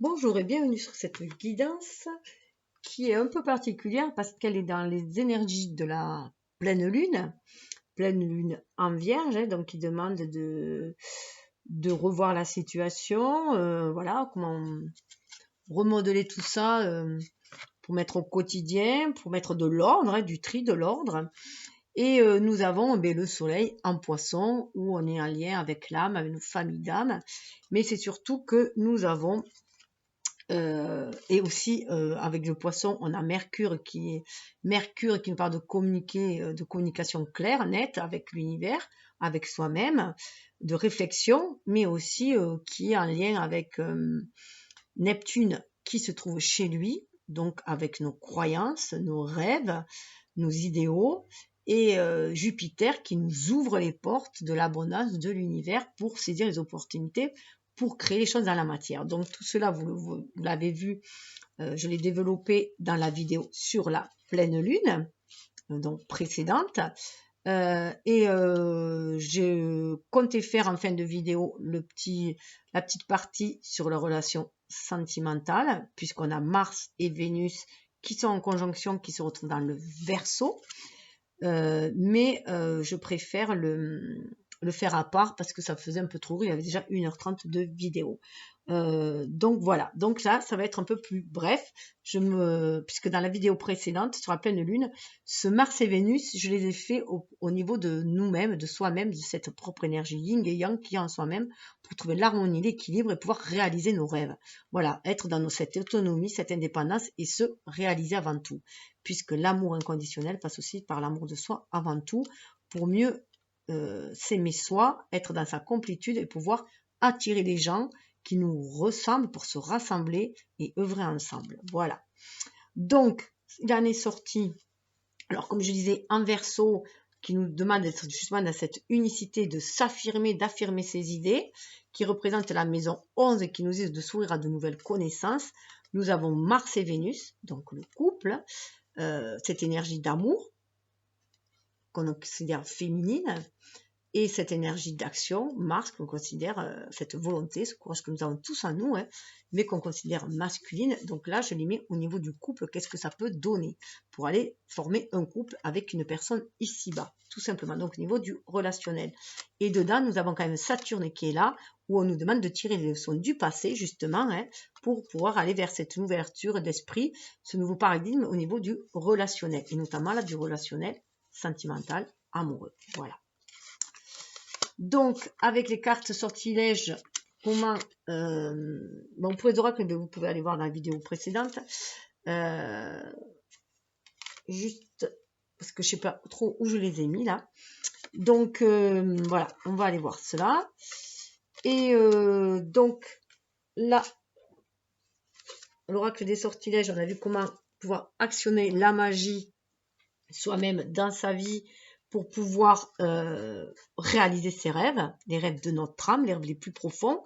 Bonjour et bienvenue sur cette guidance qui est un peu particulière parce qu'elle est dans les énergies de la pleine lune en vierge, donc qui demande de revoir la situation, voilà, comment remodeler tout ça pour mettre au quotidien, pour mettre de l'ordre, du tri, de l'ordre. Et nous avons le soleil en poisson où on est en lien avec l'âme, avec nos familles d'âme, mais c'est surtout que nous avons et aussi avec le poisson, on a Mercure qui nous parle de communiquer, de communication claire, nette avec l'univers, avec soi-même, de réflexion, mais aussi qui est en lien avec Neptune qui se trouve chez lui, donc avec nos croyances, nos rêves, nos idéaux, et Jupiter qui nous ouvre les portes de l'abondance de l'univers pour saisir les opportunités, pour créer les choses dans la matière. Donc tout cela, vous l'avez vu, je l'ai développé dans la vidéo sur la pleine lune, donc précédente. Je comptais faire en fin de vidéo la petite partie sur les relations sentimentales, puisqu'on a Mars et Vénus qui sont en conjonction, qui se retrouvent dans le Verseau. Je préfère le faire à part parce que ça faisait un peu trop, il y avait déjà 1h30 de vidéo. Donc voilà, donc là ça va être un peu plus bref, puisque dans la vidéo précédente sur la pleine lune, ce Mars et Vénus, je les ai fait au niveau de nous-mêmes, de soi-même, de cette propre énergie yin et yang qui est en soi-même, pour trouver l'harmonie, l'équilibre et pouvoir réaliser nos rêves. Voilà, être dans cette autonomie, cette indépendance et se réaliser avant tout, puisque l'amour inconditionnel passe aussi par l'amour de soi avant tout, pour mieux s'aimer soi, être dans sa complétude et pouvoir attirer les gens qui nous ressemblent pour se rassembler et œuvrer ensemble. Voilà. Donc, il en est sorti, alors comme je disais, en Verseau, qui nous demande d'être justement dans cette unicité, de s'affirmer, d'affirmer ses idées, qui représente la maison 11 et qui nous dit de s'ouvrir à de nouvelles connaissances. Nous avons Mars et Vénus, donc le couple, cette énergie d'amour qu'on considère féminine, et cette énergie d'action, Mars, qu'on considère, cette volonté, ce courage que nous avons tous en nous, mais qu'on considère masculine. Donc là, je les mets au niveau du couple, qu'est-ce que ça peut donner pour aller former un couple avec une personne ici-bas, tout simplement. Donc au niveau du relationnel. Et dedans, nous avons quand même Saturne qui est là, où on nous demande de tirer les leçons du passé, justement, pour pouvoir aller vers cette ouverture d'esprit, ce nouveau paradigme au niveau du relationnel, et notamment là du relationnel sentimental, amoureux. Voilà. Donc, avec les cartes sortilèges, comment... pour les oracles, vous pouvez aller voir dans la vidéo précédente. Juste parce que je ne sais pas trop où je les ai mis là. Donc, voilà, on va aller voir cela. Et donc, là, l'oracle des sortilèges, on a vu comment pouvoir actionner la magie soi-même dans sa vie pour pouvoir réaliser ses rêves, les rêves de notre âme, les rêves les plus profonds,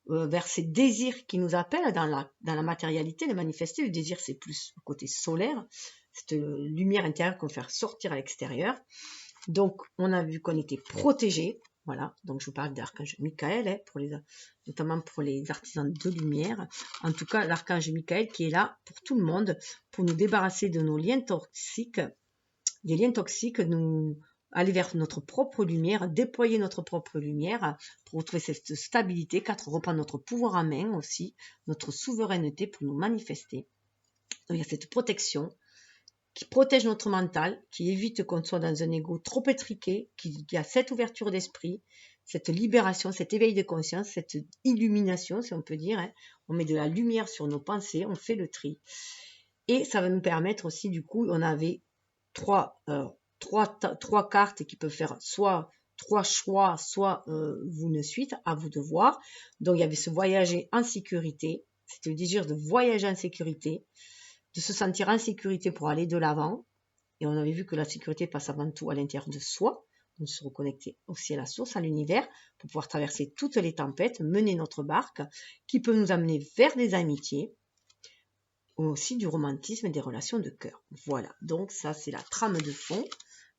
vers ces désirs qui nous appellent dans la matérialité, les manifester. Le désir, c'est plus le côté solaire, cette lumière intérieure qu'on fait sortir à l'extérieur. Donc, on a vu qu'on était protégé. Voilà, donc je vous parle de l'archange Michael, notamment pour les artisans de lumière. En tout cas, l'archange Michael qui est là pour tout le monde, pour nous débarrasser de nos liens toxiques, des liens toxiques, nous aller vers notre propre lumière, déployer notre propre lumière pour retrouver cette stabilité, reprendre notre pouvoir en main aussi, notre souveraineté pour nous manifester. Donc, il y a cette protection qui protège notre mental, qui évite qu'on soit dans un ego trop étriqué, qui a cette ouverture d'esprit, cette libération, cet éveil de conscience, cette illumination, si on peut dire. On met de la lumière sur nos pensées, on fait le tri. Et ça va nous permettre aussi, du coup, on avait trois cartes qui peuvent faire soit 3 choix, soit vous une suite, à vous de voir. Donc il y avait ce voyager en sécurité, c'était le désir de voyager en sécurité, de se sentir en sécurité pour aller de l'avant. Et on avait vu que la sécurité passe avant tout à l'intérieur de soi, de se reconnecter aussi à la source, à l'univers, pour pouvoir traverser toutes les tempêtes, mener notre barque, qui peut nous amener vers des amitiés, aussi du romantisme et des relations de cœur. Voilà, donc ça c'est la trame de fond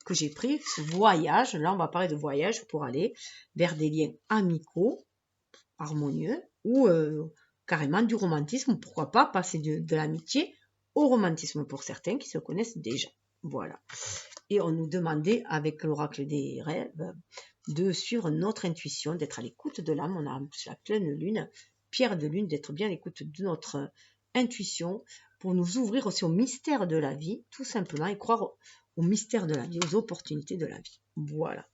que j'ai pris, ce voyage. Là on va parler de voyage pour aller vers des liens amicaux, harmonieux, ou carrément du romantisme, pourquoi pas passer de l'amitié au romantisme pour certains qui se connaissent déjà. Voilà. Et on nous demandait, avec l'oracle des rêves, de suivre notre intuition, d'être à l'écoute de l'âme. On a en plus la pleine lune, pierre de lune, d'être bien à l'écoute de notre intuition pour nous ouvrir aussi au mystère de la vie, tout simplement, et croire au mystère de la vie, aux opportunités de la vie. Voilà.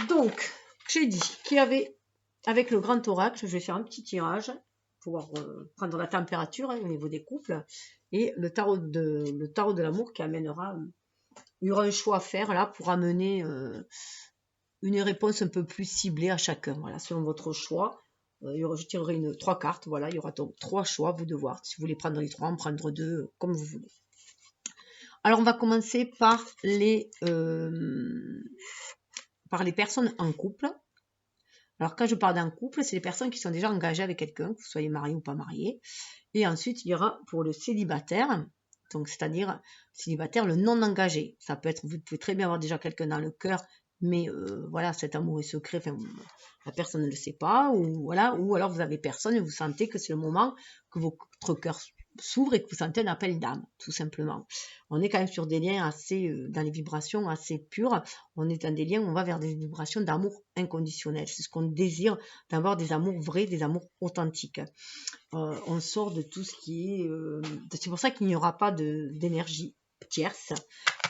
Donc, j'ai dit qu'il y avait, avec le grand oracle, je vais faire un petit tirage pour prendre la température au niveau des couples, et le tarot de l'amour qui amènera, il y aura un choix à faire là pour amener une réponse un peu plus ciblée à chacun, voilà, selon votre choix. Je tirerai 3 cartes, voilà, il y aura donc 3 choix, vous de voir, si vous voulez prendre les 3, en prendre 2, comme vous voulez. Alors on va commencer par les personnes en couple. Alors quand je parle d'un couple, c'est les personnes qui sont déjà engagées avec quelqu'un, que vous soyez marié ou pas marié. Et ensuite, il y aura pour le célibataire, donc c'est-à-dire célibataire, le non engagé. Ça peut être, vous pouvez très bien avoir déjà quelqu'un dans le cœur, mais voilà, cet amour est secret, enfin, la personne ne le sait pas, ou voilà, ou alors vous avez personne et vous sentez que c'est le moment que votre cœur s'ouvre et que vous sentez un appel d'âme, tout simplement. On est quand même sur des liens assez, dans les vibrations assez pures, on est dans des liens où on va vers des vibrations d'amour inconditionnel. C'est ce qu'on désire, d'avoir des amours vrais, des amours authentiques. On sort de tout ce qui est... c'est pour ça qu'il n'y aura pas d'énergie tierce,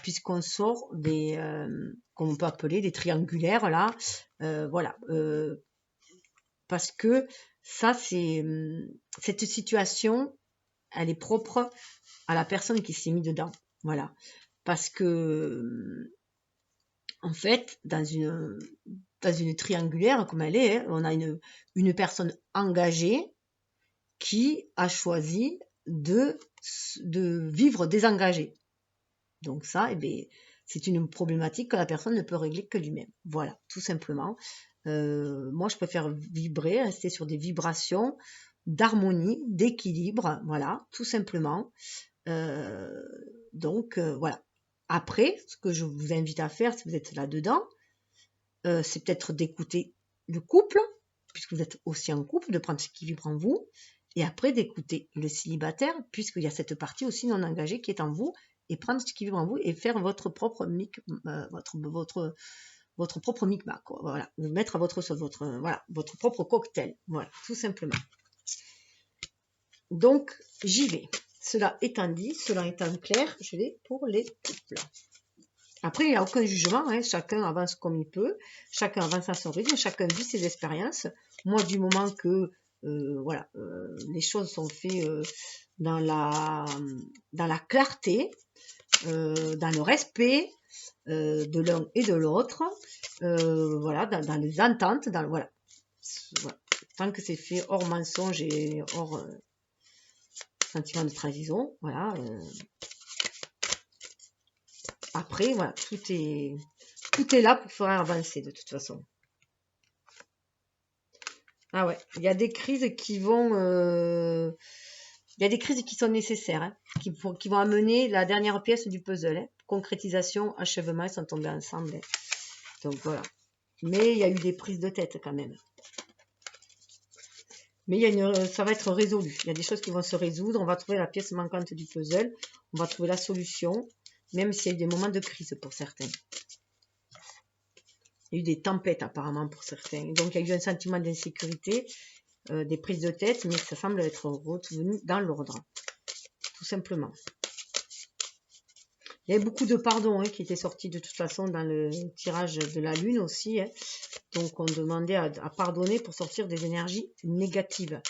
puisqu'on sort des... qu'on peut appeler des triangulaires, là. Voilà. Parce que ça, c'est... cette situation, elle est propre à la personne qui s'est mise dedans. Voilà. Parce que... en fait, dans une triangulaire, comme elle est, on a une personne engagée qui a choisi de vivre désengagé. Donc ça, c'est une problématique que la personne ne peut régler que lui-même. Voilà, tout simplement. Moi, je préfère vibrer, rester sur des vibrations d'harmonie, d'équilibre, voilà, tout simplement. Donc, voilà. Après, ce que je vous invite à faire, si vous êtes là-dedans, c'est peut-être d'écouter le couple, puisque vous êtes aussi en couple, de prendre ce qui vibre en vous, et après d'écouter le célibataire, puisqu'il y a cette partie aussi non engagée qui est en vous, et prendre ce qui vibre en vous et faire votre propre votre propre micmac, quoi. Voilà, vous mettre à votre sauce, votre propre cocktail, voilà, tout simplement. Donc, j'y vais. Cela étant dit, cela étant clair, je vais pour les couples. Après, il n'y a aucun jugement, hein. Chacun avance comme il peut, chacun avance à son rythme, chacun vit ses expériences. Moi, du moment que voilà, les choses sont faites dans la clarté, dans le respect de l'un et de l'autre, voilà, dans les ententes, voilà. Tant que c'est fait hors mensonge et hors sentiment de trahison, voilà. Après, voilà, tout est là pour faire avancer de toute façon. Ah ouais, il y a des crises qui vont... il y a des crises qui sont nécessaires, hein, qui vont amener la dernière pièce du puzzle. Hein. Concrétisation, achèvement, ils sont tombés ensemble. Hein. Donc voilà. Mais il y a eu des prises de tête quand même. Mais ça va être résolu. Il y a des choses qui vont se résoudre. On va trouver la pièce manquante du puzzle. On va trouver la solution. Même s'il y a eu des moments de crise pour certains. Il y a eu des tempêtes apparemment pour certains. Donc il y a eu un sentiment d'insécurité, des prises de tête, mais ça semble être revenu dans l'ordre. Tout simplement. Il y avait beaucoup de pardon qui étaient sortis de toute façon dans le tirage de la lune aussi. Hein. Donc on demandait à pardonner pour sortir des énergies négatives.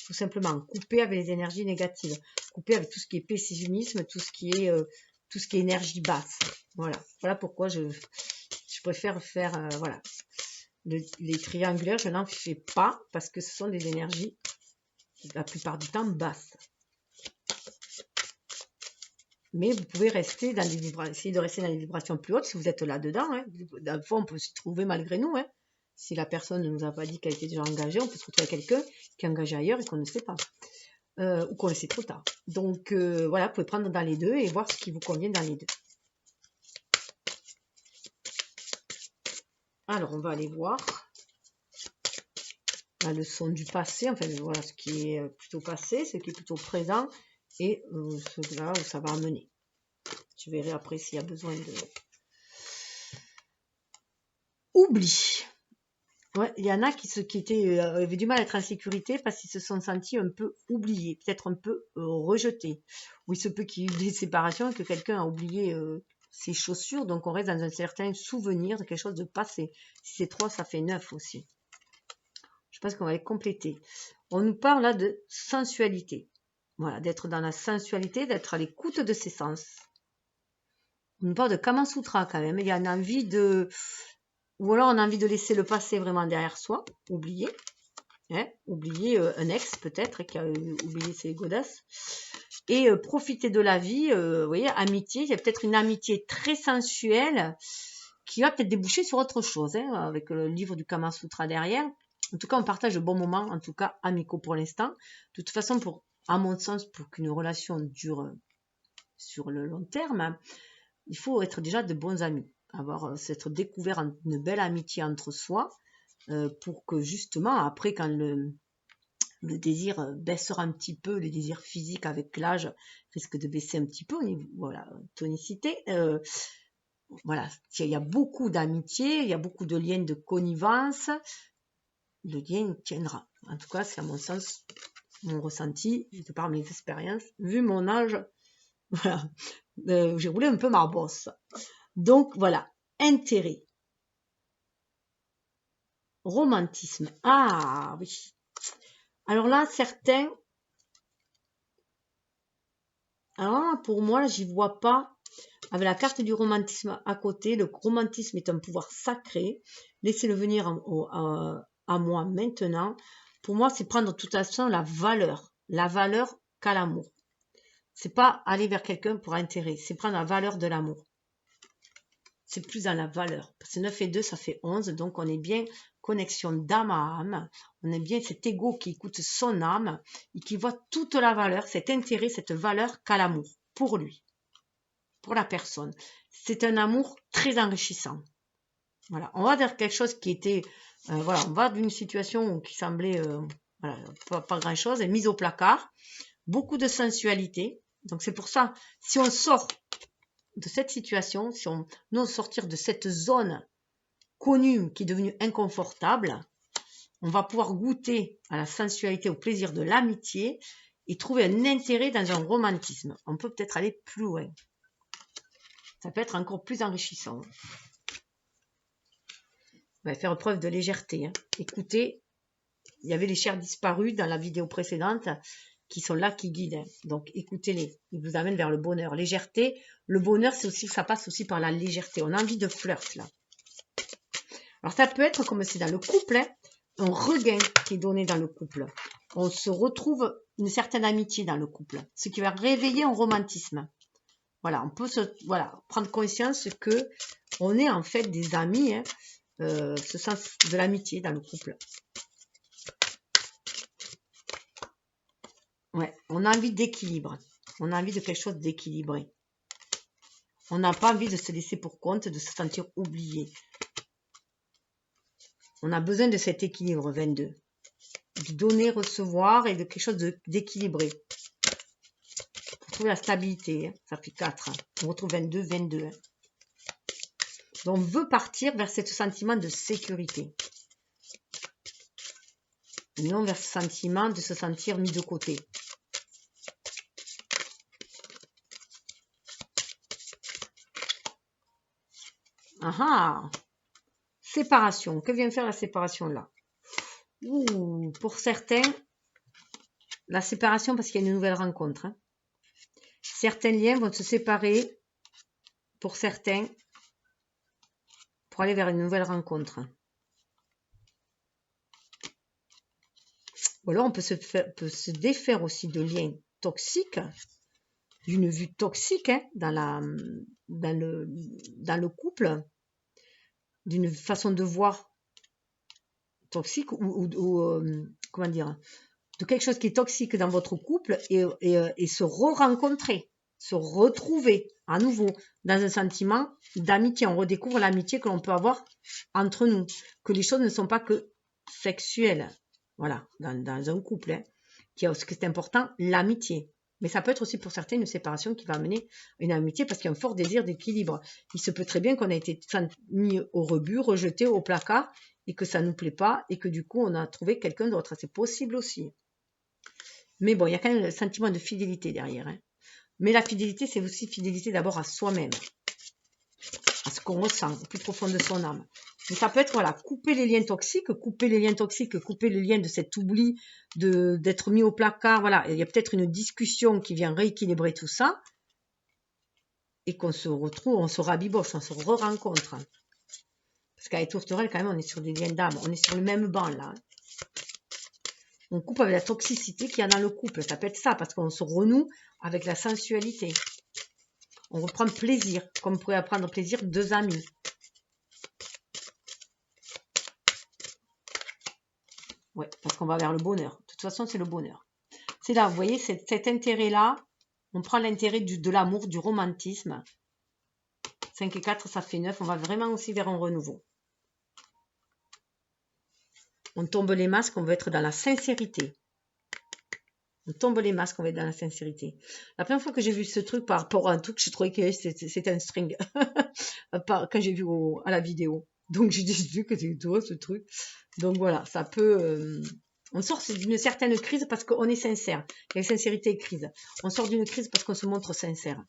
Tout simplement, couper avec les énergies négatives. Couper avec tout ce qui est pessimisme, tout ce qui est énergie basse. Voilà. Voilà pourquoi je préfère faire, voilà. Les triangulaires, je n'en fais pas parce que ce sont des énergies, la plupart du temps, basses. Mais vous pouvez rester dans des vibrations, essayer de rester dans les vibrations plus hautes si vous êtes là-dedans. Hein. Des fois, on peut s'y trouver malgré nous. Hein. Si la personne ne nous a pas dit qu'elle était déjà engagée, on peut se retrouver avec quelqu'un qui est engagé ailleurs et qu'on ne sait pas. Ou qu'on le sait trop tard. Donc, voilà, vous pouvez prendre dans les deux et voir ce qui vous convient dans les deux. Alors, on va aller voir. la leçon du passé, enfin voilà ce qui est plutôt passé, ce qui est plutôt présent et ce là où ça va amener. Je verrai après s'il y a besoin de oubli. Ouais, il y en a qui avaient du mal à être en sécurité parce qu'ils se sont sentis un peu oubliés, peut-être un peu rejetés. Ou il se peut qu'il y ait eu des séparations et que quelqu'un a oublié ses chaussures, donc on reste dans un certain souvenir de quelque chose de passé. Si c'est 3, ça fait 9 aussi. Je pense qu'on va les compléter. On nous parle là de sensualité. Voilà, d'être dans la sensualité, d'être à l'écoute de ses sens. On nous parle de Kama Sutra quand même. Il y a une envie de... Ou alors on a envie de laisser le passé vraiment derrière soi, oublier. Hein, oublier un ex peut-être qui a oublié ses godasses. Et profiter de la vie, vous voyez, amitié. Il y a peut-être une amitié très sensuelle qui va peut-être déboucher sur autre chose, hein, avec le livre du Kama Sutra derrière. En tout cas, on partage de bons moments, en tout cas amicaux pour l'instant. De toute façon, à mon sens, pour qu'une relation dure sur le long terme, il faut être déjà de bons amis. S'être découvert une belle amitié entre soi pour que justement, après, quand le désir baissera un petit peu, le désir physique avec l'âge risque de baisser un petit peu au niveau, voilà, tonicité. Voilà, il y a beaucoup d'amitié, il y a beaucoup de liens de connivence. Le lien tiendra. En tout cas, c'est à mon sens, mon ressenti, de par mes expériences, vu mon âge, voilà, j'ai roulé un peu ma bosse. Donc voilà, intérêt. Romantisme. Ah oui. Alors là, certains... Alors là, pour moi, j'y vois pas. Avec la carte du romantisme à côté, le romantisme est un pouvoir sacré. Laissez-le venir à moi maintenant. Pour moi, c'est prendre de toute façon la valeur qu'a l'amour. C'est pas aller vers quelqu'un pour intérêt, c'est prendre la valeur de l'amour. C'est plus dans la valeur. Parce que 9 et 2, ça fait 11, donc on est bien connexion d'âme à âme. On est bien cet ego qui écoute son âme et qui voit toute la valeur, cet intérêt, cette valeur qu'a l'amour pour lui, pour la personne. C'est un amour très enrichissant. Voilà, on va vers quelque chose qui était, voilà, on va d'une situation qui semblait, voilà, pas grand-chose, mise au placard, beaucoup de sensualité. Donc c'est pour ça, si on sort de cette situation, si on ose sortir de cette zone connue qui est devenue inconfortable, on va pouvoir goûter à la sensualité, au plaisir de l'amitié et trouver un intérêt dans un romantisme. On peut peut-être aller plus loin. Ça peut être encore plus enrichissant. On va faire preuve de légèreté. Hein. Écoutez, il y avait les chers disparus dans la vidéo précédente qui sont là, qui guident. Hein. Donc, écoutez-les. Ils vous amènent vers le bonheur. Légèreté, le bonheur, c'est aussi, ça passe aussi par la légèreté. On a envie de flirt, là. Alors, ça peut être comme c'est dans le couple, hein, un regain qui est donné dans le couple. On se retrouve une certaine amitié dans le couple, ce qui va réveiller un romantisme. Voilà, on peut prendre conscience que on est en fait des amis, hein, ce sens de l'amitié dans le couple. Ouais, on a envie d'équilibre. On a envie de quelque chose d'équilibré. On n'a pas envie de se laisser pour compte, de se sentir oublié. On a besoin de cet équilibre 22. De donner, recevoir et de quelque chose d'équilibré. Pour trouver la stabilité, hein, ça fait 4. Hein. On retrouve 22, 22. Hein. Donc on veut partir vers ce sentiment de sécurité. Et non vers ce sentiment de se sentir mis de côté. Ah, séparation. Que vient faire la séparation là? Ouh, pour certains, la séparation parce qu'il y a une nouvelle rencontre. Hein. Certains liens vont se séparer pour certains pour aller vers une nouvelle rencontre. Ou alors on peut se défaire aussi de liens toxiques, d'une vue toxique hein, dans le couple, d'une façon de voir toxique ou comment dire, de quelque chose qui est toxique dans votre couple et se re-rencontrer, se retrouver à nouveau dans un sentiment d'amitié. On redécouvre l'amitié que l'on peut avoir entre nous, que les choses ne sont pas que sexuelles. Voilà, dans un couple, hein, qui a ce qui est important, l'amitié. Mais ça peut être aussi pour certains une séparation qui va amener une amitié parce qu'il y a un fort désir d'équilibre. Il se peut très bien qu'on ait été mis au rebut, rejeté au placard et que ça ne nous plaît pas et que du coup on a trouvé quelqu'un d'autre. C'est possible aussi. Mais bon, il y a quand même le sentiment de fidélité derrière. Hein. Mais la fidélité, c'est aussi fidélité d'abord à soi-même, à ce qu'on ressent au plus profond de son âme. Mais ça peut être, voilà, couper les liens toxiques, couper les liens de cet oubli, d'être mis au placard. Voilà, il y a peut-être une discussion qui vient rééquilibrer tout ça et qu'on se retrouve, on se rabiboche, on se re-rencontre. Parce qu'avec Tourterelle, quand même, on est sur des liens d'âme, on est sur le même banc, là. On coupe avec la toxicité qu'il y a dans le couple. Ça peut être ça, parce qu'on se renoue avec la sensualité. On reprend plaisir, comme pourrait prendre plaisir deux amis. Ouais, parce qu'on va vers le bonheur. De toute façon, c'est le bonheur. C'est là, vous voyez, cet intérêt-là, on prend l'intérêt de l'amour, du romantisme. 5 et 4, ça fait 9. On va vraiment aussi vers un renouveau. On tombe les masques, on veut être dans la sincérité. On tombe les masques, on va être dans la sincérité. La première fois que j'ai vu ce truc par rapport à un truc, je trouvais que c'était un string. Quand j'ai vu à la vidéo. Donc j'ai dit que c'était toi ce truc. Donc voilà, ça peut... on sort d'une certaine crise parce qu'on est sincère. Il y a sincérité et crise. On sort d'une crise parce qu'on se montre sincère.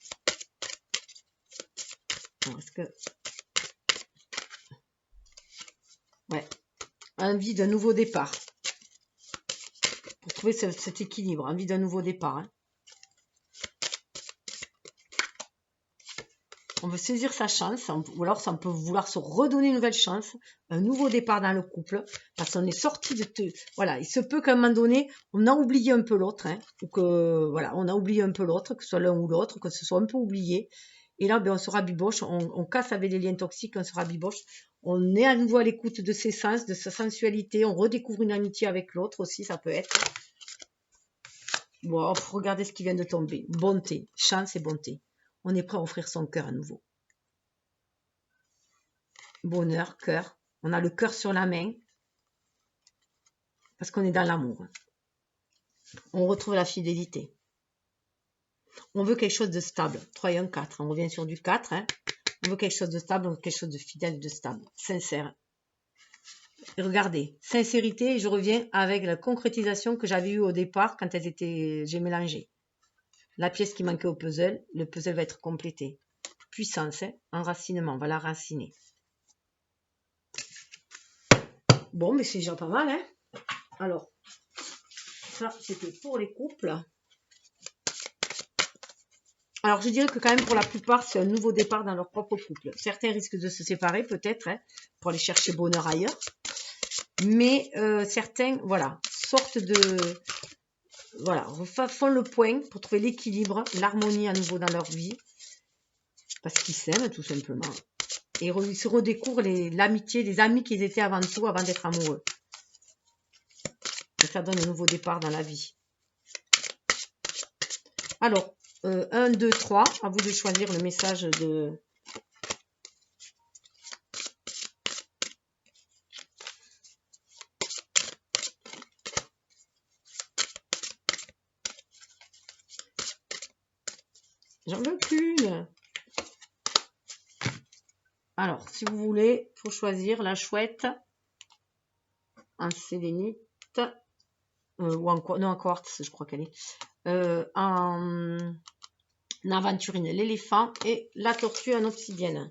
Est-ce que... Ouais. Envie d'un nouveau départ. Pour trouver cet équilibre. Envie d'un nouveau départ. Hein. On veut saisir sa chance, ou alors ça, on peut vouloir se redonner une nouvelle chance, un nouveau départ dans le couple, parce qu'on est sorti de... Voilà, il se peut qu'à un moment donné, on a oublié un peu l'autre, hein, ou que, voilà, on a oublié un peu l'autre, que ce soit l'un ou l'autre, que ce soit un peu oublié, et là, ben, on se rabiboche, on casse avec les liens toxiques, on se rabiboche, on est à nouveau à l'écoute de ses sens, de sa sensualité, on redécouvre une amitié avec l'autre aussi, ça peut être. Bon, regardez ce qui vient de tomber, bonté, chance et bonté. On est prêt à offrir son cœur à nouveau. Bonheur, cœur. On a le cœur sur la main parce qu'on est dans l'amour. On retrouve la fidélité. On veut quelque chose de stable. 3 et 1, 4. On revient sur du 4. Hein. On veut quelque chose de stable, on veut quelque chose de fidèle, de stable. Sincère. Et regardez, sincérité, je reviens avec la concrétisation que j'avais eue au départ quand j'ai mélangé. La pièce qui manquait au puzzle, le puzzle va être complété. Puissance, hein, enracinement, on va la raciner. Bon, mais c'est déjà pas mal, hein. Alors, ça, c'était pour les couples. Alors, je dirais que quand même, pour la plupart, c'est un nouveau départ dans leur propre couple. Certains risquent de se séparer, peut-être, hein, pour aller chercher bonheur ailleurs. Mais certains, voilà, sortent de... Voilà, font le point pour trouver l'équilibre, l'harmonie à nouveau dans leur vie. Parce qu'ils s'aiment, tout simplement. Et ils se redécouvrent l'amitié, les amis qu'ils étaient avant tout, avant d'être amoureux. Et ça donne un nouveau départ dans la vie. Alors, 1, 2, 3, à vous de choisir le message de... J'en veux qu'une. Alors, si vous voulez, il faut choisir la chouette en sélénite ou en quartz, je crois qu'elle est. En aventurine, l'éléphant et la tortue en obsidienne.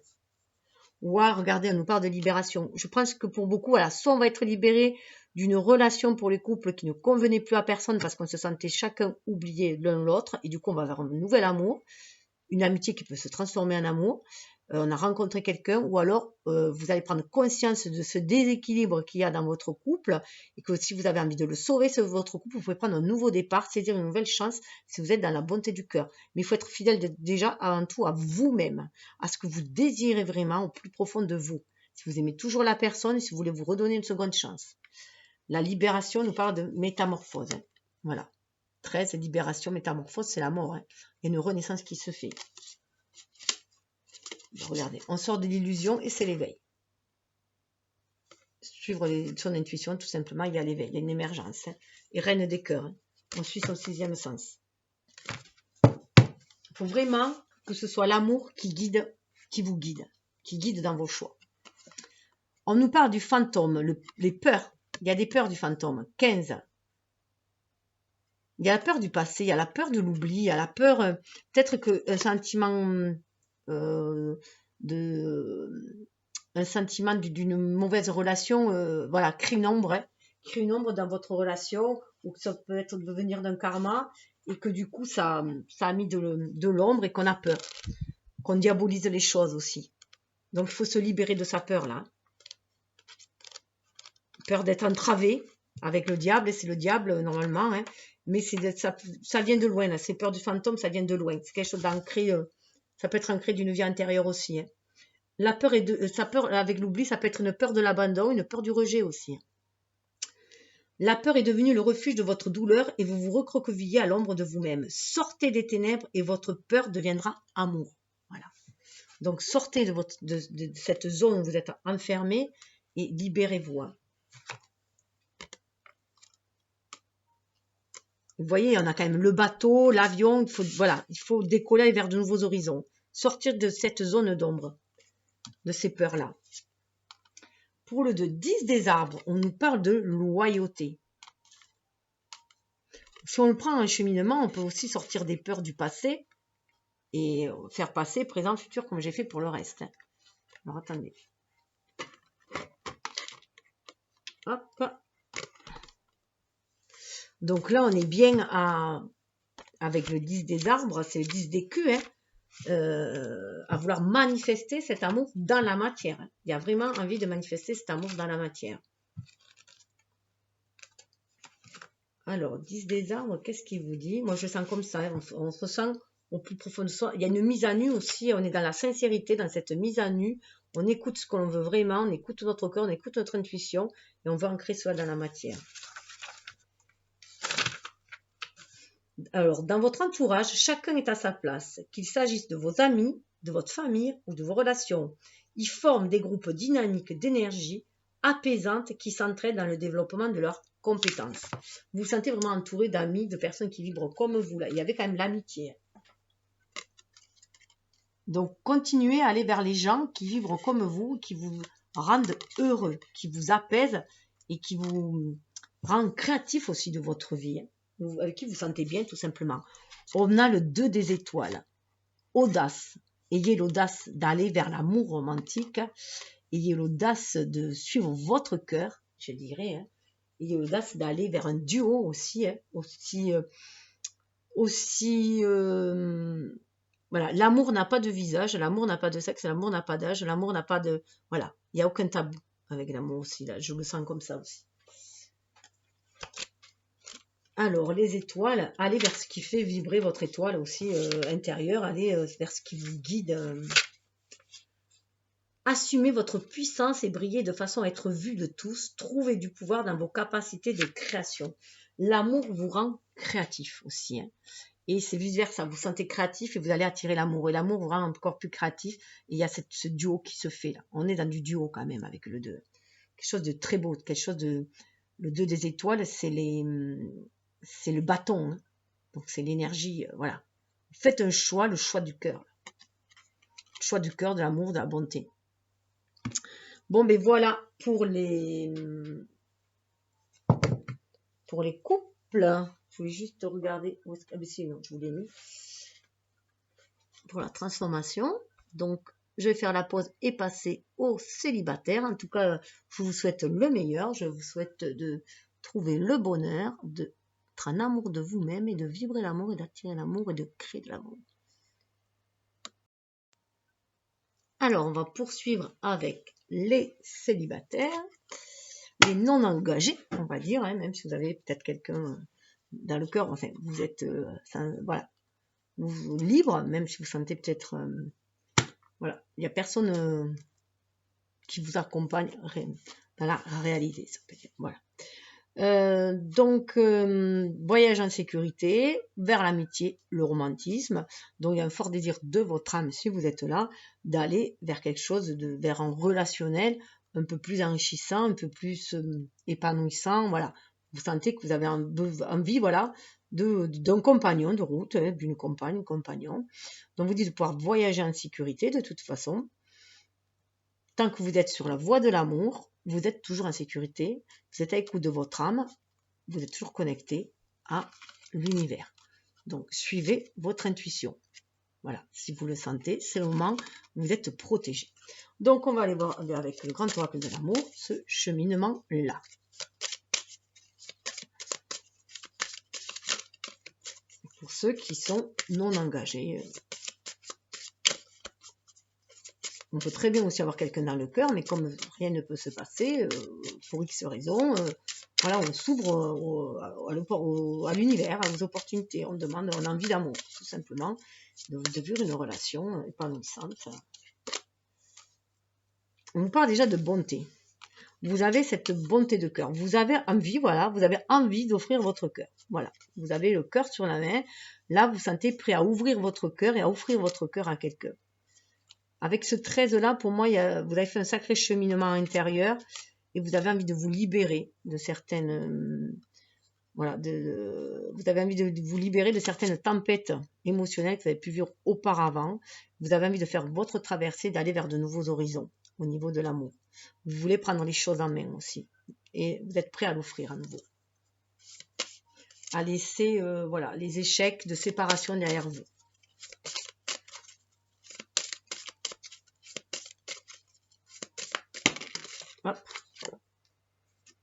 Ouais, regardez, on nous parle de libération. Je pense que pour beaucoup, voilà, soit on va être libéré d'une relation pour les couples qui ne convenait plus à personne parce qu'on se sentait chacun oublié l'un l'autre et du coup on va vers un nouvel amour, une amitié qui peut se transformer en amour. On a rencontré quelqu'un ou alors vous allez prendre conscience de ce déséquilibre qu'il y a dans votre couple et que si vous avez envie de le sauver, votre couple, vous pouvez prendre un nouveau départ, saisir une nouvelle chance si vous êtes dans la bonté du cœur. Mais il faut être fidèle déjà avant tout à vous-même, à ce que vous désirez vraiment au plus profond de vous. Si vous aimez toujours la personne, si vous voulez vous redonner une seconde chance. La libération nous parle de métamorphose. Hein. Voilà. 13, libération, métamorphose, c'est la mort. Hein. Il y a une renaissance qui se fait. Regardez, on sort de l'illusion et c'est l'éveil. suivre son intuition, tout simplement, il y a l'éveil, il y a une émergence. Hein. Et reine des cœurs, hein. On suit son 6e sens. Il faut vraiment que ce soit l'amour qui vous guide, qui guide dans vos choix. On nous parle du fantôme, les peurs. Il y a des peurs du fantôme. 15. Il y a la peur du passé, il y a la peur de l'oubli, il y a la peur, peut-être qu'un sentiment d'une mauvaise relation, voilà, crée une ombre, hein, crée une ombre dans votre relation, ou que ça peut être devenir d'un karma, et que du coup, ça a mis de l'ombre et qu'on a peur, qu'on diabolise les choses aussi. Donc, il faut se libérer de sa peur-là. Peur d'être entravé avec le diable, et c'est le diable normalement, hein, mais ça vient de loin, là. Ces peurs du fantôme, ça vient de loin. C'est quelque chose d'ancré, ça peut être ancré d'une vie antérieure aussi. Hein. La peur sa peur avec l'oubli, ça peut être une peur de l'abandon, une peur du rejet aussi. La peur est devenue le refuge de votre douleur et vous vous recroquevillez à l'ombre de vous-même. Sortez des ténèbres et votre peur deviendra amour. Voilà. Donc sortez de cette zone où vous êtes enfermé et libérez-vous. Hein. Vous voyez, on a quand même le bateau, l'avion, il faut décoller vers de nouveaux horizons. Sortir de cette zone d'ombre, de ces peurs-là. Pour le 10 des arbres, on nous parle de loyauté. Si on le prend en cheminement, on peut aussi sortir des peurs du passé et faire passer présent, futur, comme j'ai fait pour le reste. Alors, attendez. Hop. Donc là, on est bien avec le 10 des arbres, c'est le 10 des culs, hein, à vouloir manifester cet amour dans la matière. Il y a vraiment envie de manifester cet amour dans la matière. Alors, 10 des arbres, qu'est-ce qu'il vous dit? Moi, je sens comme ça, hein, on se sent au plus profond de soi. Il y a une mise à nu aussi, on est dans la sincérité, dans cette mise à nu. On écoute ce que l'on veut vraiment, on écoute notre cœur, on écoute notre intuition et on veut ancrer cela dans la matière. Alors, dans votre entourage, chacun est à sa place, qu'il s'agisse de vos amis, de votre famille ou de vos relations. Ils forment des groupes dynamiques d'énergie apaisantes qui s'entraident dans le développement de leurs compétences. Vous vous sentez vraiment entouré d'amis, de personnes qui vibrent comme vous. Là. Il y avait quand même l'amitié. Donc, continuez à aller vers les gens qui vibrent comme vous, qui vous rendent heureux, qui vous apaisent et qui vous rendent créatif aussi de votre vie. Avec qui vous sentez bien tout simplement. On a le 2 des étoiles. Audace. Ayez l'audace d'aller vers l'amour romantique. Ayez l'audace de suivre votre cœur, je dirais. Hein. Ayez l'audace d'aller vers un duo aussi. Hein. Voilà. L'amour n'a pas de visage, l'amour n'a pas de sexe, l'amour n'a pas d'âge, l'amour n'a pas de... Voilà. Il n'y a aucun tabou avec l'amour aussi. Là. Je me sens comme ça aussi. Alors, les étoiles, allez vers ce qui fait vibrer votre étoile aussi intérieure, allez vers ce qui vous guide. Assumez votre puissance et brillez de façon à être vu de tous. Trouvez du pouvoir dans vos capacités de création. L'amour vous rend créatif aussi. Hein. Et c'est vice-versa, vous sentez créatif et vous allez attirer l'amour. Et l'amour vous rend encore plus créatif. Et il y a ce duo qui se fait là. On est dans du duo quand même avec le 2. Quelque chose de très beau, quelque chose de... Le 2 des étoiles, c'est le bâton, hein. Donc c'est l'énergie, voilà. Faites un choix, le choix du cœur. Le choix du cœur, de l'amour, de la bonté. Bon, ben voilà pour les couples. Je voulais juste regarder. Où est-ce que... Ah, ben si, non, je vous l'ai mis. Pour la transformation. Donc, je vais faire la pause et passer aux célibataires. En tout cas, je vous souhaite le meilleur. Je vous souhaite de trouver le bonheur, de être en amour de vous-même et de vibrer l'amour et d'attirer l'amour et de créer de l'amour. Alors, on va poursuivre avec les célibataires, les non engagés, on va dire, hein, même si vous avez peut-être quelqu'un dans le cœur, enfin, vous êtes voilà, vous, libre, même si vous sentez peut-être, voilà, il n'y a personne qui vous accompagne dans la réalité, ça peut dire, voilà. Donc, voyage en sécurité, vers l'amitié, le romantisme. Donc, il y a un fort désir de votre âme, si vous êtes là, d'aller vers quelque chose, vers un relationnel un peu plus enrichissant, un peu plus épanouissant, voilà. Vous sentez que vous avez envie, voilà, d'un compagnon de route, hein, d'une compagne, compagnon. Donc vous dites de pouvoir voyager en sécurité de toute façon. Tant que vous êtes sur la voie de l'amour, vous êtes toujours en sécurité, vous êtes à l'écoute de votre âme, vous êtes toujours connecté à l'univers. Donc suivez votre intuition. Voilà, si vous le sentez, c'est le moment où vous êtes protégé. Donc on va aller voir avec le grand oracle de l'amour ce cheminement-là. Pour ceux qui sont non engagés. On peut très bien aussi avoir quelqu'un dans le cœur, mais comme rien ne peut se passer, pour X raisons, voilà, on s'ouvre à l'univers, aux opportunités. On demande, on a envie d'amour, tout simplement, de vivre une relation épanouissante. On vous parle déjà de bonté. Vous avez cette bonté de cœur. Vous avez envie, voilà, vous avez envie d'offrir votre cœur. Voilà, vous avez le cœur sur la main. Là, vous sentez prêt à ouvrir votre cœur et à offrir votre cœur à quelqu'un. Avec ce 13-là, pour moi, vous avez fait un sacré cheminement intérieur et vous avez envie de vous libérer de certaines... voilà, vous avez envie de vous libérer de certaines tempêtes émotionnelles que vous avez pu vivre auparavant. Vous avez envie de faire votre traversée, d'aller vers de nouveaux horizons au niveau de l'amour. Vous voulez prendre les choses en main aussi. Et vous êtes prêt à l'offrir à nouveau. À laisser voilà, les échecs de séparation derrière vous. Hop.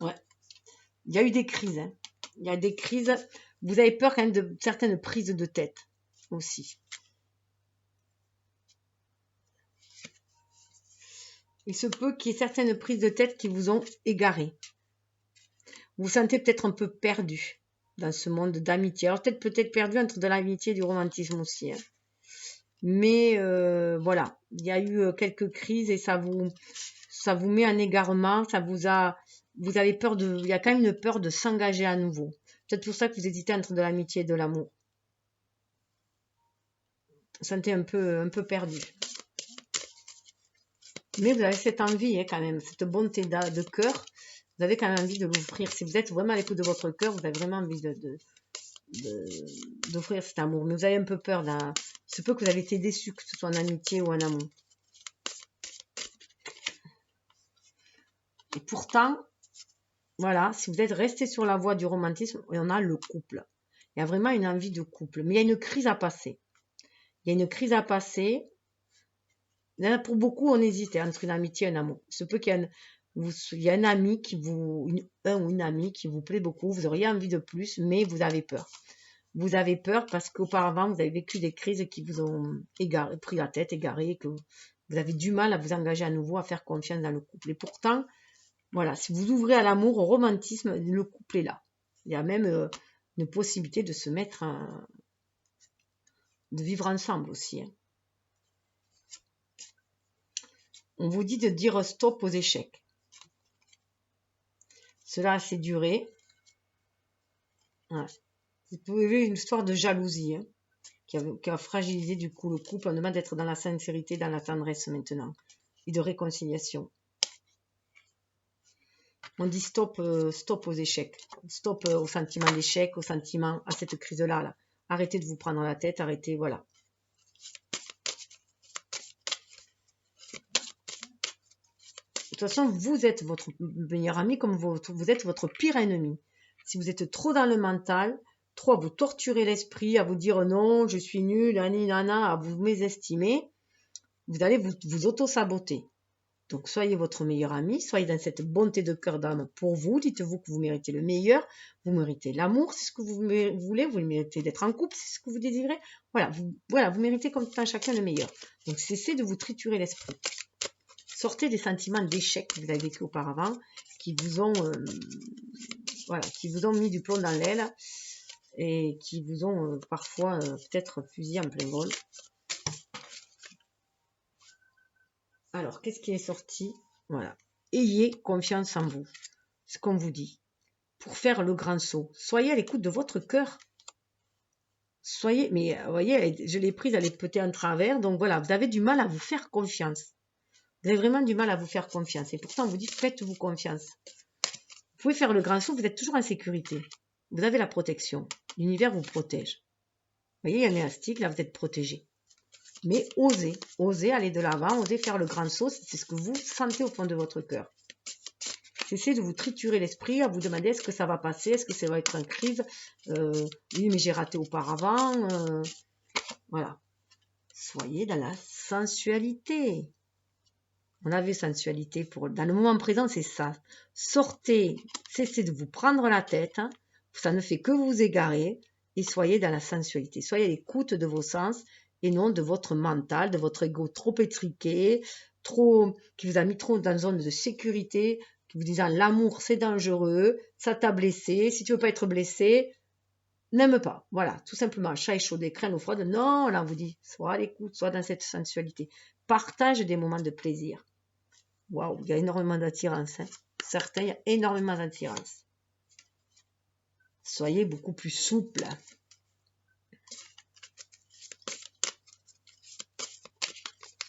Ouais. Il y a eu des crises. Hein. Il y a des crises. Vous avez peur quand même de certaines prises de tête aussi. Il se peut qu'il y ait certaines prises de tête qui vous ont égaré. Vous vous sentez peut-être un peu perdu dans ce monde d'amitié. Alors peut-être perdu entre de l'amitié et du romantisme aussi. Hein. Mais voilà, il y a eu quelques crises et ça vous met en égarement. Vous avez peur il y a quand même une peur de s'engager à nouveau. Peut-être pour ça que vous hésitez entre de l'amitié et de l'amour. Vous sentez un peu perdu. Mais vous avez cette envie hein, quand même, cette bonté de cœur. Vous avez quand même envie de l'offrir. Si vous êtes vraiment à l'écoute de votre cœur, vous avez vraiment envie d'offrir cet amour. Mais vous avez un peu peur. Il se peut que vous avez été déçu, que ce soit en amitié ou en amour. Et pourtant, voilà, si vous êtes resté sur la voie du romantisme, on a le couple. Il y a vraiment une envie de couple. Mais il y a une crise à passer. Il y a une crise à passer. Pour beaucoup, on hésite entre une amitié et un amour. Il se peut qu'il y a un ami un ou une amie qui vous plaît beaucoup. Vous auriez envie de plus, mais vous avez peur. Vous avez peur parce qu'auparavant, vous avez vécu des crises qui vous ont pris la tête, égaré, que vous avez du mal à vous engager à nouveau, à faire confiance dans le couple. Et pourtant, voilà, si vous ouvrez à l'amour, au romantisme, le couple est là. Il y a même une possibilité de se mettre, de vivre ensemble aussi. Hein. On vous dit de dire stop aux échecs. Cela a assez duré. Ouais. Vous pouvez vivre une histoire de jalousie hein, qui a fragilisé du coup le couple. On demande d'être dans la sincérité, dans la tendresse maintenant et de réconciliation. On dit stop aux échecs, stop au sentiment d'échec, au sentiment à cette crise-là. Là. Arrêtez de vous prendre la tête, arrêtez, voilà. De toute façon, vous êtes votre meilleur ami comme vous êtes votre pire ennemi. Si vous êtes trop dans le mental, trop à vous torturer l'esprit, à vous dire non, je suis nul, nana, à vous mésestimer, vous allez vous auto-saboter. Donc, soyez votre meilleur ami, soyez dans cette bonté de cœur d'âme pour vous. Dites-vous que vous méritez le meilleur, vous méritez l'amour, c'est ce que vous voulez, vous méritez d'être en couple, c'est ce que vous désirez. Voilà, vous méritez comme tout un chacun le meilleur. Donc, cessez de vous triturer l'esprit. Sortez des sentiments d'échec que vous avez vécu auparavant, qui vous ont mis du plomb dans l'aile et qui vous ont parfois peut-être fusillé en plein vol. Alors, qu'est-ce qui est sorti? Voilà. Ayez confiance en vous. Ce qu'on vous dit. Pour faire le grand saut. Soyez à l'écoute de votre cœur. Mais vous voyez, je l'ai prise, elle est peut-être en travers. Donc voilà, vous avez du mal à vous faire confiance. Vous avez vraiment du mal à vous faire confiance. Et pourtant, on vous dit, faites-vous confiance. Vous pouvez faire le grand saut, vous êtes toujours en sécurité. Vous avez la protection. L'univers vous protège. Vous voyez, il y a un élastique, là, vous êtes protégé. Mais osez, osez aller de l'avant, osez faire le grand saut, c'est ce que vous sentez au fond de votre cœur. Cessez de vous triturer l'esprit, à vous demander est-ce que ça va passer, est-ce que ça va être une crise, oui mais j'ai raté auparavant, voilà. Soyez dans la sensualité. On avait sensualité dans le moment présent, c'est ça. Sortez, cessez de vous prendre la tête, hein. Ça ne fait que vous égarer et soyez dans la sensualité. Soyez à l'écoute de vos sens et non de votre mental, de votre ego trop étriqué, qui vous a mis trop dans une zone de sécurité, qui vous disant l'amour c'est dangereux, ça t'a blessé, si tu veux pas être blessé, n'aime pas. Voilà, tout simplement, chat échaudé, crème ou froide. Non, là on vous dit, sois à l'écoute, sois dans cette sensualité. Partage des moments de plaisir. Waouh, il y a énormément d'attirance. Hein. Certains, il y a énormément d'attirance. Soyez beaucoup plus souple.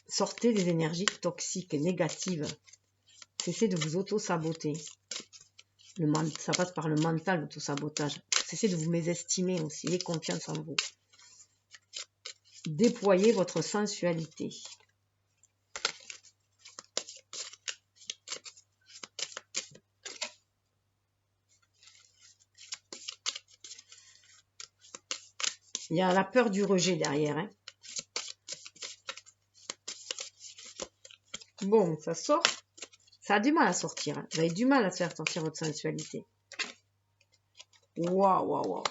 Sortez des énergies toxiques, négatives. Cessez de vous auto-saboter. Ça passe par le mental, l'auto-sabotage. Cessez de vous mésestimer aussi. Ayez confiance en vous. Déployez votre sensualité. Il y a la peur du rejet derrière. Hein. Bon, ça sort. Ça a du mal à sortir. Hein. Vous avez du mal à faire sortir votre sensualité. Waouh, waouh, waouh.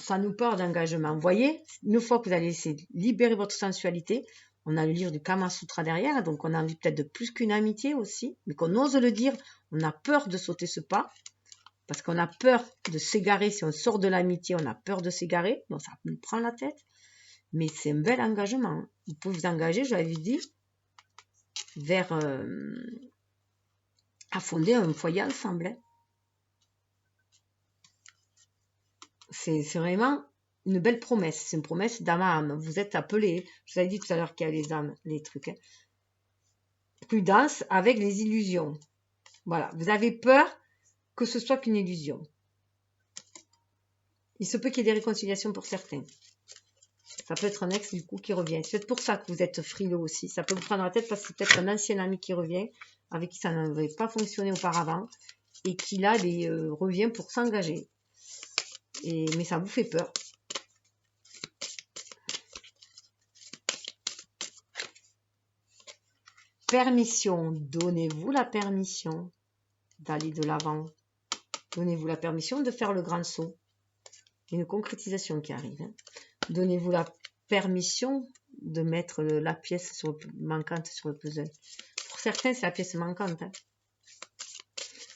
Ça nous parle d'engagement. Vous voyez, une fois que vous allez essayer de libérer votre sensualité, on a le livre du Kama Sutra derrière, donc on a envie peut-être de plus qu'une amitié aussi, mais qu'on ose le dire, on a peur de sauter ce pas, parce qu'on a peur de s'égarer. Si on sort de l'amitié, on a peur de s'égarer, donc ça nous prend la tête. Mais c'est un bel engagement. Hein. Vous pouvez vous engager, je l'avais dit, vers à fonder un foyer ensemble. Hein. C'est vraiment une belle promesse. C'est une promesse d'âme à âme. Vous êtes appelés. Je vous avais dit tout à l'heure qu'il y a les âmes, les trucs. Hein. Prudence avec les illusions. Voilà. Vous avez peur que ce soit qu'une illusion. Il se peut qu'il y ait des réconciliations pour certains. Ça peut être un ex du coup qui revient. C'est peut-être pour ça que vous êtes frileux aussi. Ça peut vous prendre la tête parce que c'est peut-être un ancien ami qui revient, avec qui ça n'avait pas fonctionné auparavant, et qui là revient pour s'engager. Mais ça vous fait peur. Permission. Donnez-vous la permission d'aller de l'avant. Donnez-vous la permission de faire le grand saut. Une concrétisation qui arrive. Hein. Donnez-vous la permission de mettre la pièce manquante sur le puzzle. Pour certains, c'est la pièce manquante. Hein.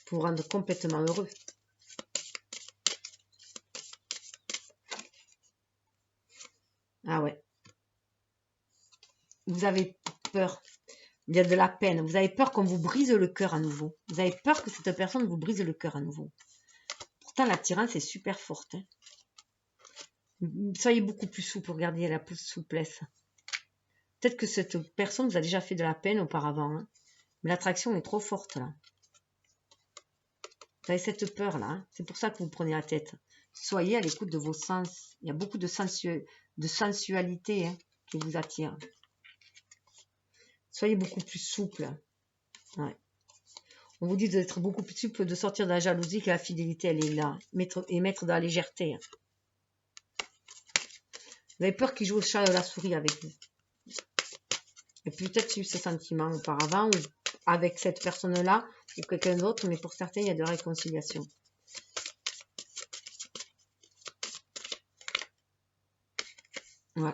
Pour vous rendre complètement heureux. Ah ouais. Vous avez peur. Il y a de la peine. Vous avez peur qu'on vous brise le cœur à nouveau. Vous avez peur que cette personne vous brise le cœur à nouveau. Pourtant, l'attirance est super forte. Hein. Soyez beaucoup plus souple. Regardez la souplesse. Peut-être que cette personne vous a déjà fait de la peine auparavant. Hein. Mais l'attraction est trop forte là. Vous avez cette peur là. Hein. C'est pour ça que vous prenez la tête. Soyez à l'écoute de vos sens. Il y a beaucoup de sensualité hein, qui vous attire. Soyez beaucoup plus souple. Ouais. On vous dit d'être beaucoup plus souple, de sortir de la jalousie, que la fidélité, elle est là. Et mettre de la légèreté. Vous avez peur qu'il joue au chat et à la souris avec vous. Et peut-être eu ce sentiment auparavant, ou avec cette personne-là, ou quelqu'un d'autre, mais pour certains, il y a de la réconciliation. Ouais.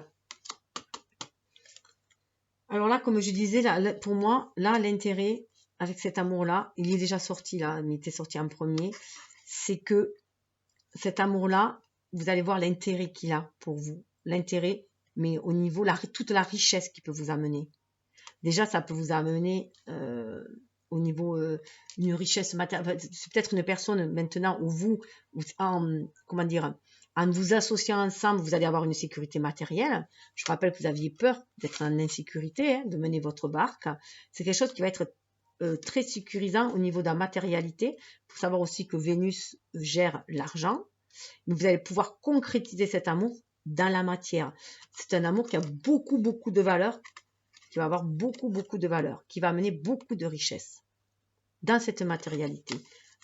Alors là, comme je disais, là, pour moi, là, l'intérêt avec cet amour-là, il est déjà sorti là, il était sorti en premier, c'est que cet amour-là, vous allez voir l'intérêt qu'il a pour vous. L'intérêt, mais au niveau, toute la richesse qu'il peut vous amener. Déjà, ça peut vous amener au niveau une richesse matérielle. C'est peut-être une personne maintenant où comment dire, En vous associant ensemble, vous allez avoir une sécurité matérielle. Je rappelle que vous aviez peur d'être en insécurité, hein, de mener votre barque. C'est quelque chose qui va être très sécurisant au niveau de la matérialité. Il faut savoir aussi que Vénus gère l'argent. Mais vous allez pouvoir concrétiser cet amour dans la matière. C'est un amour qui a beaucoup, beaucoup de valeur, qui va avoir beaucoup, beaucoup de valeur, qui va amener beaucoup de richesse dans cette matérialité.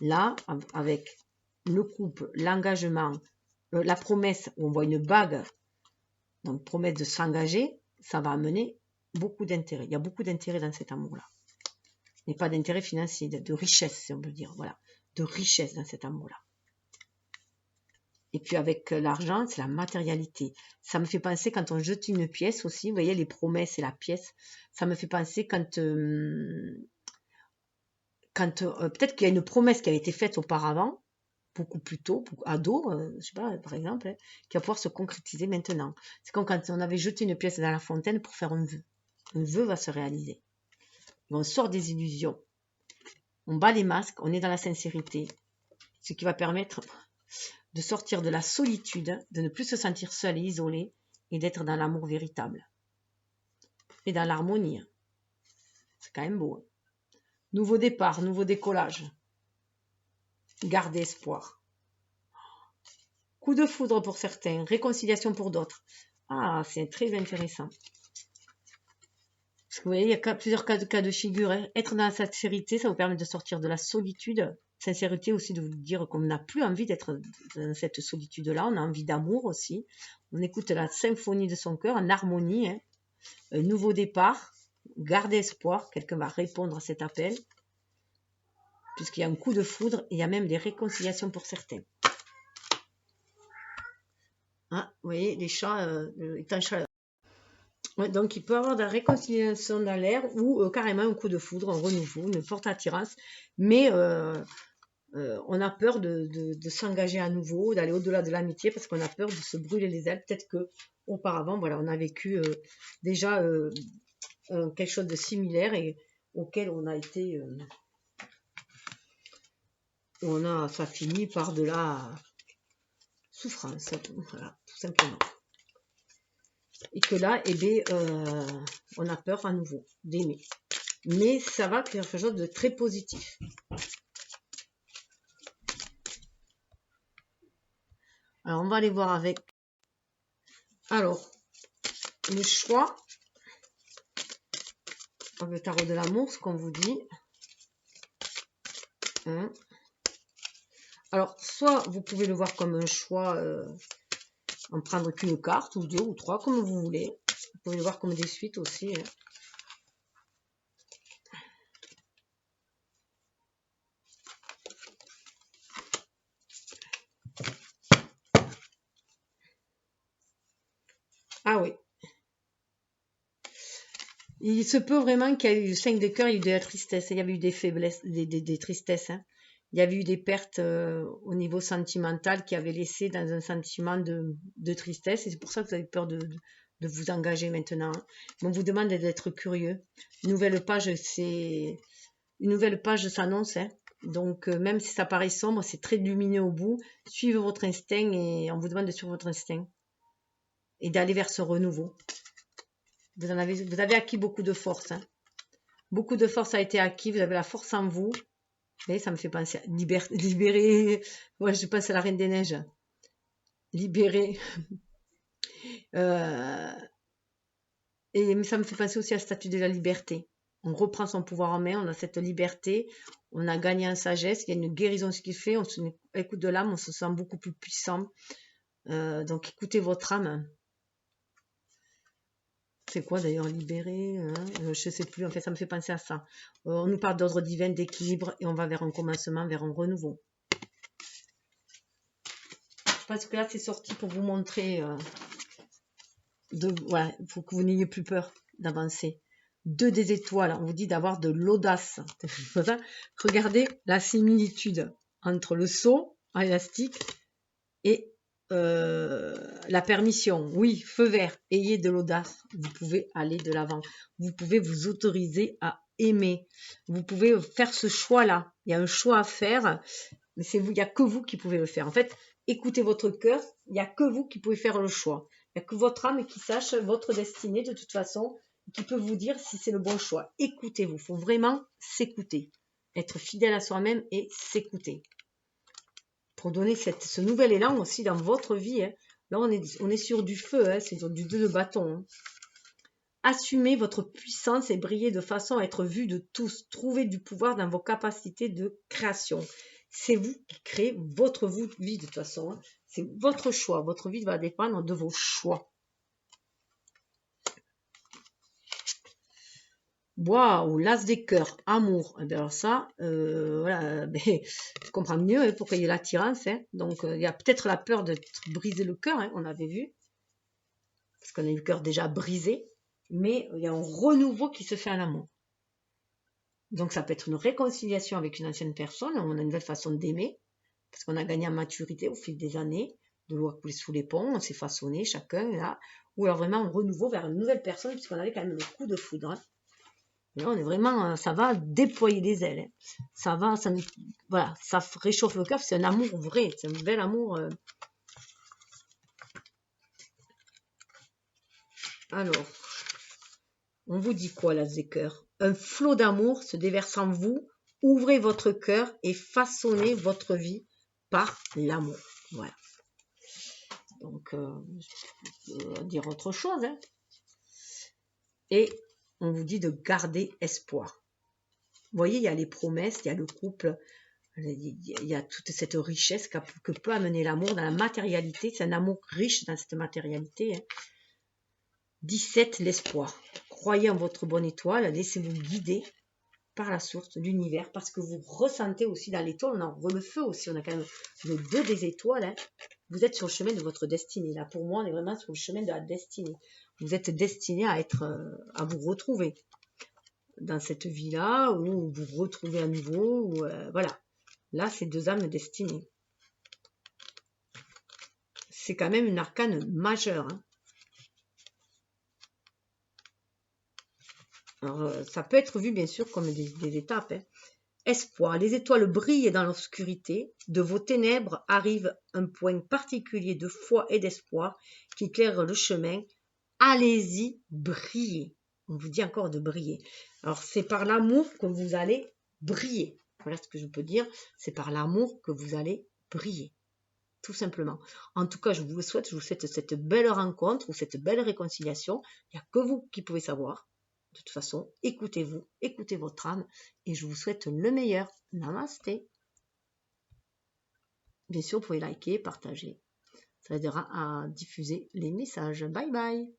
Là, avec le couple, l'engagement, la promesse, où on voit une bague, donc promesse de s'engager, ça va amener beaucoup d'intérêt. Il y a beaucoup d'intérêt dans cet amour-là. Mais pas d'intérêt financier, de richesse, si on peut dire. Voilà, de richesse dans cet amour-là. Et puis avec l'argent, c'est la matérialité. Ça me fait penser quand on jette une pièce aussi, vous voyez les promesses et la pièce, ça me fait penser quand peut-être qu'il y a une promesse qui avait été faite auparavant, beaucoup plus tôt, ado, je sais pas, par exemple, hein, qui va pouvoir se concrétiser maintenant. C'est comme quand on avait jeté une pièce dans la fontaine pour faire un vœu. Un vœu va se réaliser. Et on sort des illusions. On bat les masques, on est dans la sincérité. Ce qui va permettre de sortir de la solitude, de ne plus se sentir seul et isolé, et d'être dans l'amour véritable. Et dans l'harmonie. C'est quand même beau. Hein. Nouveau départ, nouveau décollage. Gardez espoir. Coup de foudre pour certains, réconciliation pour d'autres. Ah, c'est très intéressant. Parce que vous voyez, il y a plusieurs cas de figure. Hein. Être dans la sincérité, ça vous permet de sortir de la solitude. Sincérité aussi de vous dire qu'on n'a plus envie d'être dans cette solitude-là. On a envie d'amour aussi. On écoute la symphonie de son cœur en harmonie. Hein. Un nouveau départ. Gardez espoir. Quelqu'un va répondre à cet appel. Puisqu'il y a un coup de foudre et il y a même des réconciliations pour certains. Ah, vous voyez, les chats est en chaleur. Ouais, donc, il peut y avoir de la réconciliation dans l'air ou carrément un coup de foudre, un renouveau, une forte attirance. Mais on a peur de s'engager à nouveau, d'aller au-delà de l'amitié parce qu'on a peur de se brûler les ailes. Peut-être qu'auparavant, voilà, on a vécu déjà quelque chose de similaire et auquel on a été... ça finit par de la souffrance, voilà, tout simplement. Et que là, eh bien, on a peur à nouveau d'aimer. Mais ça va faire quelque chose de très positif. Alors, on va aller voir avec... Alors, le choix. Le tarot de l'amour, ce qu'on vous dit. Hein. Alors, soit vous pouvez le voir comme un choix, en prendre qu'une carte, ou deux, ou trois, comme vous voulez. Vous pouvez le voir comme des suites aussi. Hein. Ah oui. Il se peut vraiment qu'il y ait eu le 5 de cœur, il y a eu de la tristesse, il y avait eu des faiblesses, des tristesses. Hein. Il y avait eu des pertes au niveau sentimental qui avaient laissé dans un sentiment de tristesse. Et c'est pour ça que vous avez peur de vous engager maintenant. On vous demande d'être curieux. Une nouvelle page s'annonce. Hein. Donc, même si ça paraît sombre, c'est très lumineux au bout. Suivez votre instinct et on vous demande de suivre votre instinct. Et d'aller vers ce renouveau. Vous avez acquis beaucoup de force. Hein. Beaucoup de force a été acquis. Vous avez la force en vous. Et ça me fait penser à libérer. Ouais, je pense à la Reine des Neiges. Libérer. Mais ça me fait penser aussi à la statue de la liberté. On reprend son pouvoir en main. On a cette liberté. On a gagné en sagesse. Il y a une guérison ce qui fait. On se écoute de l'âme. On se sent beaucoup plus puissant. Donc, écoutez votre âme. C'est quoi d'ailleurs libérer hein je ne sais plus, en fait ça me fait penser à ça. On nous parle d'ordre divin, d'équilibre et on va vers un commencement, vers un renouveau. Je pense que là c'est sorti pour vous montrer voilà, il faut que vous n'ayez plus peur d'avancer. 2 des étoiles, on vous dit d'avoir de l'audace. Regardez la similitude entre le saut à élastique et la permission, oui, feu vert, ayez de l'audace, vous pouvez aller de l'avant, vous pouvez vous autoriser à aimer, vous pouvez faire ce choix-là, il y a un choix à faire, mais c'est vous, il n'y a que vous qui pouvez le faire. En fait, écoutez votre cœur. Il n'y a que vous qui pouvez faire le choix. Il n'y a que votre âme qui sache votre destinée de toute façon, qui peut vous dire si c'est le bon choix. Écoutez-vous. Il faut vraiment s'écouter. Être fidèle à soi-même et s'écouter. Pour donner ce nouvel élan aussi dans votre vie. Hein. Là, on est sur du feu. Hein. C'est sur du 2 de bâton. Hein. Assumez votre puissance et brillez de façon à être vu de tous. Trouvez du pouvoir dans vos capacités de création. C'est vous qui créez votre vie de toute façon. Hein. C'est votre choix. Votre vie va dépendre de vos choix. Waouh, l'as des cœurs, amour. Alors ça, voilà, je comprends mieux hein, pourquoi il y a l'attirance. Hein. Donc, il y a peut-être la peur de briser le cœur, hein, on avait vu. Parce qu'on a eu le cœur déjà brisé. Mais il y a un renouveau qui se fait à l'amour. Donc, ça peut être une réconciliation avec une ancienne personne. On a une nouvelle façon d'aimer. Parce qu'on a gagné en maturité au fil des années. De l'eau a coulé sous les ponts, on s'est façonné chacun là. Ou alors vraiment un renouveau vers une nouvelle personne, puisqu'on avait quand même le coup de foudre. Hein. Là, on est vraiment, ça va déployer des ailes. Hein. Ça va, voilà, ça réchauffe le cœur. C'est un amour vrai, c'est un bel amour. Alors, on vous dit quoi, l'as des cœurs? Un flot d'amour se déverse en vous. Ouvrez votre cœur et façonnez votre vie par l'amour. Voilà. Donc, je peux dire autre chose. Hein. Et on vous dit de garder espoir. Vous voyez, il y a les promesses, il y a le couple, il y a toute cette richesse que peut amener l'amour dans la matérialité. C'est un amour riche dans cette matérialité. Hein. 17, l'espoir. Croyez en votre bonne étoile, laissez-vous guider par la source de l'univers, parce que vous ressentez aussi dans l'étoile, on a le feu aussi, on a quand même le 2 des étoiles. Hein. Vous êtes sur le chemin de votre destinée. Là, pour moi, on est vraiment sur le chemin de la destinée. Vous êtes destiné à vous retrouver dans cette vie-là, ou vous retrouvez à nouveau, ou, voilà. Là, c'est 2 âmes destinées. C'est quand même une arcane majeure. Hein. Alors, ça peut être vu, bien sûr, comme des étapes. Hein. Espoir. Les étoiles brillent dans l'obscurité. De vos ténèbres arrive un point particulier de foi et d'espoir qui éclaire le chemin. Allez-y, brillez. On vous dit encore de briller. Alors, c'est par l'amour que vous allez briller. Voilà ce que je peux dire. C'est par l'amour que vous allez briller. Tout simplement. En tout cas, je vous souhaite cette belle rencontre ou cette belle réconciliation. Il n'y a que vous qui pouvez savoir. De toute façon, écoutez-vous, écoutez votre âme et je vous souhaite le meilleur. Namasté. Bien sûr, vous pouvez liker, partager. Ça aidera à diffuser les messages. Bye bye.